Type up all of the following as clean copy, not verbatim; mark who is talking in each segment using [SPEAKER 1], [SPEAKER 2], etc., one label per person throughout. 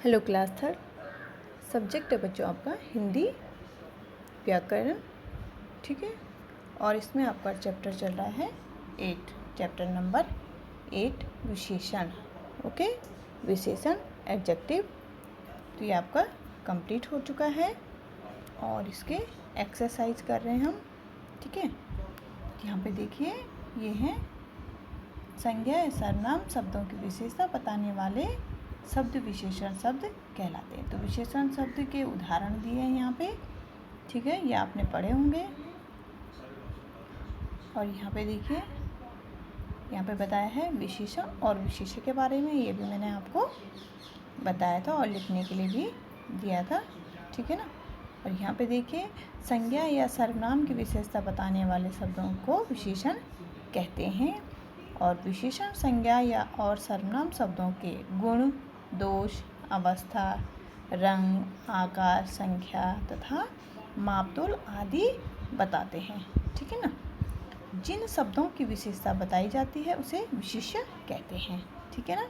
[SPEAKER 1] Hello class third. Subject है बच्चों आपका हिंदी व्याकरण, ठीक है। और इसमें आपका चैप्टर चल रहा है 8, चैप्टर नंबर 8 विशेषण। ओके, विशेषण एडजेक्टिव। तो ये आपका कंप्लीट हो चुका है और इसके एक्सरसाइज कर रहे हैं हम, ठीक है। यहाँ पे देखिए, ये हैं संज्ञा या सर्वनाम शब्दों की विशेषता बताने वाले शब्द विशेषण शब्द कहलाते हैं। तो विशेषण शब्द के उदाहरण दिए हैं यहाँ पे, ठीक है, ये आपने पढ़े होंगे। और यहाँ पे देखिए, यहाँ पे बताया है विशेषण और विशेष्य के बारे में, ये भी मैंने आपको बताया था और लिखने के लिए भी दिया था, ठीक है ना। और यहाँ पे देखिए, संज्ञा या सर्वनाम की विशेषता बताने वाले शब्दों को विशेषण कहते हैं। और विशेषण संज्ञा या और सर्वनाम शब्दों के गुण, दोष, अवस्था, रंग, आकार, संख्या तथा मापतोल आदि बताते हैं, ठीक है ना। जिन शब्दों की विशेषता बताई जाती है उसे विशेष्य कहते हैं, ठीक है ना।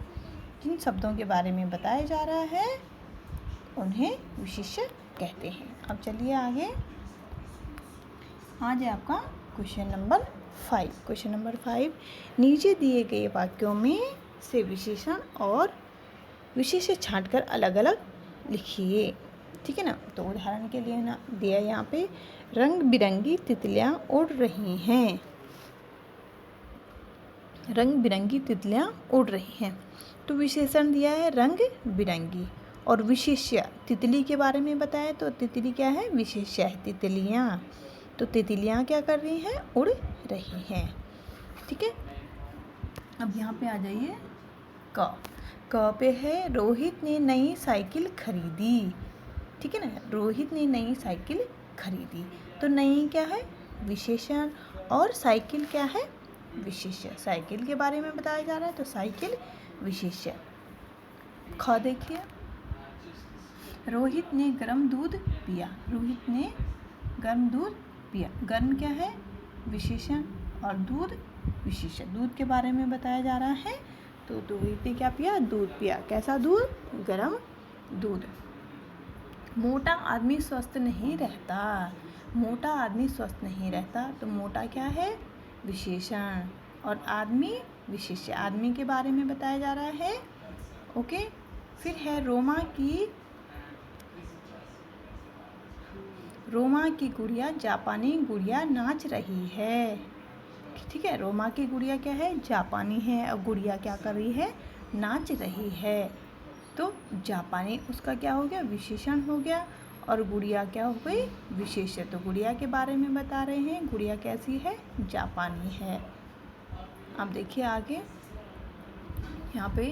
[SPEAKER 1] जिन शब्दों के बारे में बताया जा रहा है उन्हें विशेष्य कहते हैं। अब चलिए आगे, आज है आपका क्वेश्चन नंबर 5। क्वेश्चन नंबर 5, नीचे दिए गए वाक्यों में से विशेषण और विशेष्य छांटकर अलग अलग लिखिए, ठीक है ना। तो उदाहरण के लिए ना दिया यहाँ पे, रंग बिरंगी तितलियाँ उड़ रही हैं। रंग बिरंगी तितलियाँ उड़ रही हैं, तो विशेषण दिया है रंग बिरंगी। और विशेष्य तितली के बारे में बताया, तो तितली क्या है, विशेष्य है तितलियाँ। तो तितलियाँ क्या कर रही हैं, उड़ रही हैं, ठीक है। अब यहाँ पे आ जाइए, क पे है रोहित ने नई साइकिल खरीदी, ठीक है ना। रोहित ने नई साइकिल खरीदी, तो नई क्या है, विशेषण, और साइकिल क्या है, विशेष्य। साइकिल के बारे में बताया जा रहा है तो साइकिल विशेष्य। ख देखिए, रोहित ने गर्म दूध पिया। रोहित ने गर्म दूध पिया, गर्म क्या है, विशेषण, और दूध विशेष्य। दूध के बारे में बताया जा रहा है, तो रोहित ने क्या पिया, दूध पिया। कैसा दूध, गर्म दूध। मोटा आदमी स्वस्थ नहीं रहता। मोटा आदमी स्वस्थ नहीं रहता, तो मोटा क्या है, विशेषण, और आदमी विशेष्य। आदमी के बारे में बताया जा रहा है, ओके। फिर है रोमा की गुड़िया जापानी गुड़िया नाच रही है, ठीक है। रोमा की गुड़िया क्या है, जापानी है, और गुड़िया क्या कर रही है, नाच रही है। तो जापानी उसका क्या हो गया, विशेषण हो गया, और गुड़िया क्या हो गई, विशेष्य। तो गुड़िया के बारे में बता रहे हैं, गुड़िया कैसी है, जापानी है। अब देखिए आगे, यहाँ पे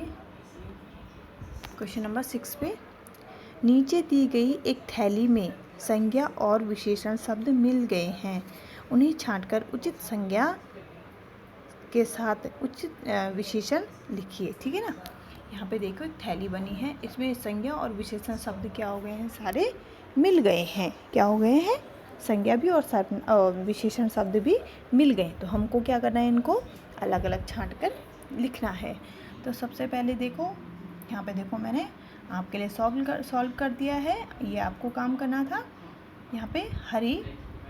[SPEAKER 1] क्वेश्चन नंबर 6 पे, नीचे दी गई एक थैली में संज्ञा और विशेषण शब्द मिल गए हैं, उन्हें छांटकर उचित संज्ञा के साथ उचित विशेषण लिखिए, ठीक है ना। यहाँ पे देखो एक थैली बनी है, इसमें संज्ञा और विशेषण शब्द क्या हो गए हैं, सारे मिल गए हैं। क्या हो गए हैं, संज्ञा भी और विशेषण शब्द भी मिल गए। तो हमको क्या करना है, इनको अलग अलग छांट कर लिखना है। तो सबसे पहले देखो, यहाँ पे देखो मैंने आपके लिए सॉल्व कर दिया है, ये आपको काम करना था। यहाँ पे हरी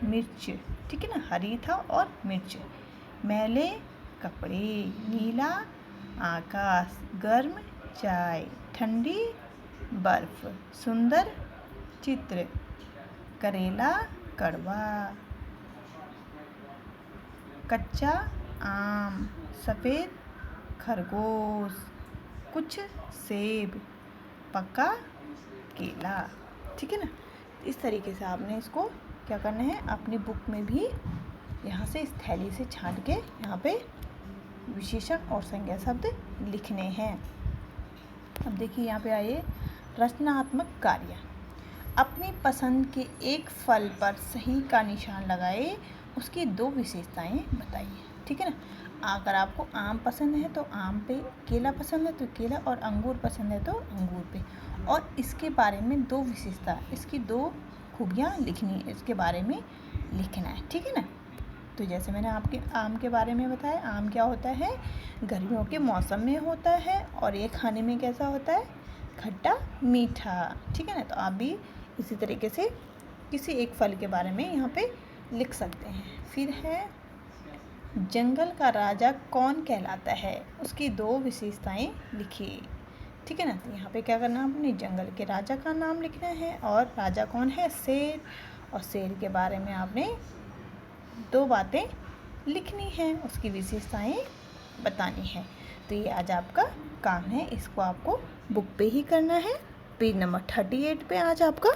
[SPEAKER 1] मिर्च, ठीक है ना, हरी था और मिर्च। मैले कपड़े, नीला आकाश, गर्म चाय, ठंडी बर्फ, सुंदर चित्र, करेला कड़वा, कच्चा आम, सफ़ेद खरगोश, कुछ सेब, पका केला, ठीक है ना। इस तरीके से आपने इसको क्या करना है, अपनी बुक में भी यहाँ से इस थैली से छांट के यहाँ पे विशेषण और संज्ञा शब्द लिखने हैं। अब देखिए यहाँ पे आइए, रचनात्मक कार्य। अपनी पसंद के एक फल पर सही का निशान लगाए, उसकी 2 विशेषताएं बताइए, ठीक है ना। अगर आपको आम पसंद है तो आम पे, केला पसंद है तो केला, और अंगूर पसंद है तो अंगूर पे, और इसके बारे में 2 विशेषता, इसकी 2 खूबियाँ लिखनी है, इसके बारे में लिखना है, ठीक है ना। तो जैसे मैंने आपके आम के बारे में बताया, आम क्या होता है, गर्मियों के मौसम में होता है, और ये खाने में कैसा होता है, खट्टा मीठा। ठीक है ना, तो आप भी इसी तरीके से किसी एक फल के बारे में यहाँ पे लिख सकते हैं। फिर है जंगल का राजा कौन कहलाता है, उसकी 2 विशेषताएं लिखिए। ठीक है ना, तो यहाँ पे क्या करना है, आपने जंगल के राजा का नाम लिखना है और राजा कौन है, शेर, और शेर के बारे में आपने 2 बातें लिखनी है, उसकी विशेषताएं बतानी है। तो ये आज आपका काम है, इसको आपको बुक पे ही करना है। पेज नंबर 38 पे आज आपका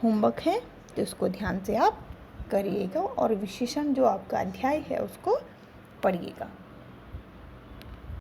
[SPEAKER 1] होमवर्क है, तो इसको ध्यान से आप करिएगा और विशेषण जो आपका अध्याय है उसको पढ़िएगा।